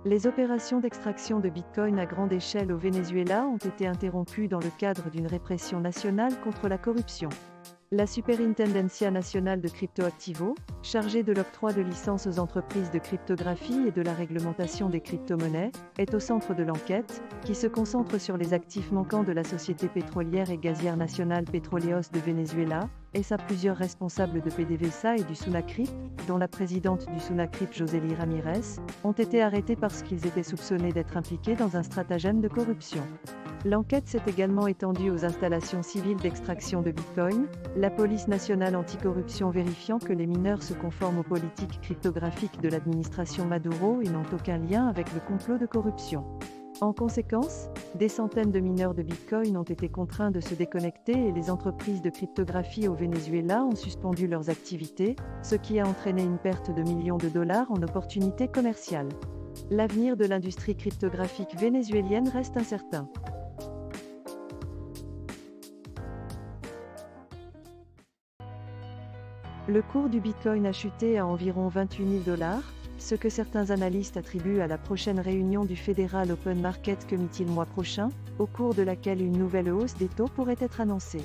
Les opérations d'extraction de Bitcoin à grande échelle au Venezuela ont été interrompues dans le cadre d'une répression nationale contre la corruption. La Superintendencia Nacional de Criptoactivos, chargée de l'octroi de licences aux entreprises de cryptographie et de la réglementation des crypto-monnaies, est au centre de l'enquête, qui se concentre sur les actifs manquants de la société pétrolière et gazière nationale Petróleos de Venezuela, et sa plusieurs responsables de PDVSA et du Sunacrip, dont la présidente du Sunacrip Josely Ramirez, ont été arrêtés parce qu'ils étaient soupçonnés d'être impliqués dans un stratagème de corruption. L'enquête s'est également étendue aux installations civiles d'extraction de Bitcoin, la police nationale anticorruption vérifiant que les mineurs se conforment aux politiques cryptographiques de l'administration Maduro et n'ont aucun lien avec le complot de corruption. En conséquence, des centaines de mineurs de Bitcoin ont été contraints de se déconnecter et les entreprises de cryptographie au Venezuela ont suspendu leurs activités, ce qui a entraîné une perte de millions de dollars en opportunités commerciales. L'avenir de l'industrie cryptographique vénézuélienne reste incertain. Le cours du Bitcoin a chuté à environ 28 000 $, ce que certains analystes attribuent à la prochaine réunion du Federal Open Market Committee le mois prochain, au cours de laquelle une nouvelle hausse des taux pourrait être annoncée.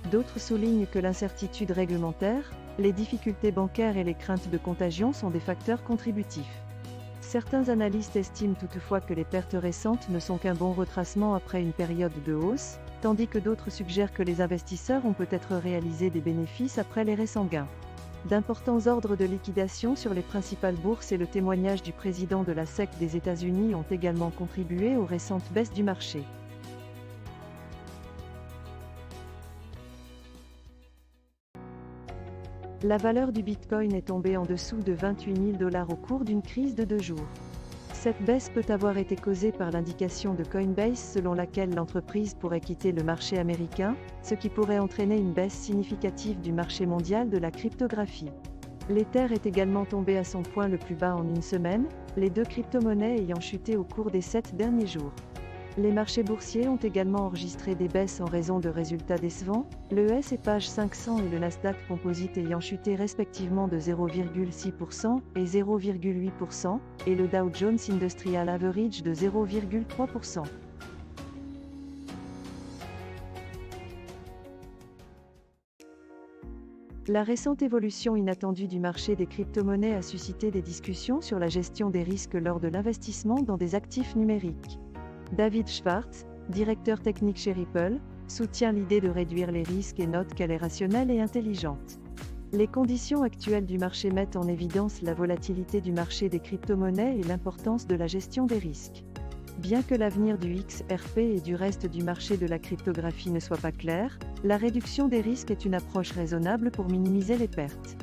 D'autres soulignent que l'incertitude réglementaire, les difficultés bancaires et les craintes de contagion sont des facteurs contributifs. Certains analystes estiment toutefois que les pertes récentes ne sont qu'un bon retracement après une période de hausse, tandis que d'autres suggèrent que les investisseurs ont peut-être réalisé des bénéfices après les récents gains. D'importants ordres de liquidation sur les principales bourses et le témoignage du président de la SEC des États-Unis ont également contribué aux récentes baisses du marché. La valeur du Bitcoin est tombée en dessous de 28 000 $ au cours d'une crise de 2 jours. Cette baisse peut avoir été causée par l'indication de Coinbase selon laquelle l'entreprise pourrait quitter le marché américain, ce qui pourrait entraîner une baisse significative du marché mondial de la cryptographie. L'Ether est également tombé à son point le plus bas en une semaine, les deux crypto-monnaies ayant chuté au cours des 7 derniers jours. Les marchés boursiers ont également enregistré des baisses en raison de résultats décevants, le S&P 500 et le Nasdaq Composite ayant chuté respectivement de 0,6% et 0,8%, et le Dow Jones Industrial Average de 0,3%. La récente évolution inattendue du marché des crypto-monnaies a suscité des discussions sur la gestion des risques lors de l'investissement dans des actifs numériques. David Schwartz, directeur technique chez Ripple, soutient l'idée de réduire les risques et note qu'elle est rationnelle et intelligente. Les conditions actuelles du marché mettent en évidence la volatilité du marché des crypto-monnaies et l'importance de la gestion des risques. Bien que l'avenir du XRP et du reste du marché de la cryptographie ne soit pas clair, la réduction des risques est une approche raisonnable pour minimiser les pertes.